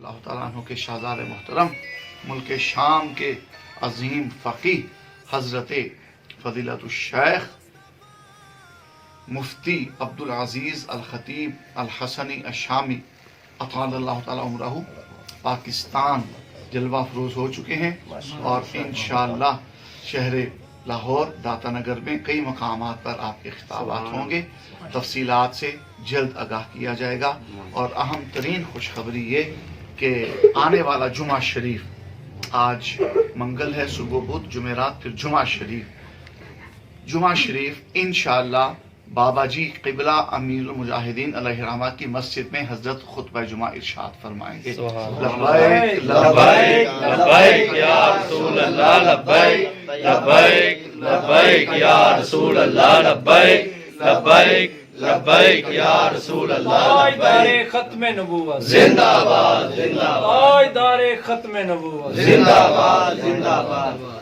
اللہ تعالیٰ عنہ کے شہزاد محترم ملک شام کے عظیم فقیہ حضرت فضیلت الشیخ مفتی عبدالعزیز الخطیب الحسنی الشامی اطال اللہ تعالیٰ عمرہ پاکستان جلوہ افروز ہو چکے ہیں، اور انشاءاللہ شہر لاہور داتا نگر میں کئی مقامات پر آپ کے خطابات ہوں گے۔ تفصیلات سے جلد آگاہ کیا جائے گا، اور اہم ترین خوشخبری یہ کہ آنے والا جمعہ شریف، آج منگل ہے، صبح بدھ، جمعرات، پھر جمعہ شریف انشاءاللہ بابا جی قبلہ امیر المجاہدین علیہ رحمہ کی مسجد میں حضرت خطبہ جمعہ ارشاد فرمائیں گے۔ لبیک لبیک لبیک یا رسول اللہ، لبیک لبیک لبیک یا رسول اللہ، لبیک لبیک لبیک یا رسول اللہ، دار ختم نبوت زندہ باد زندہ باد، دار ختم نبوت زندہ باد زندہ باد۔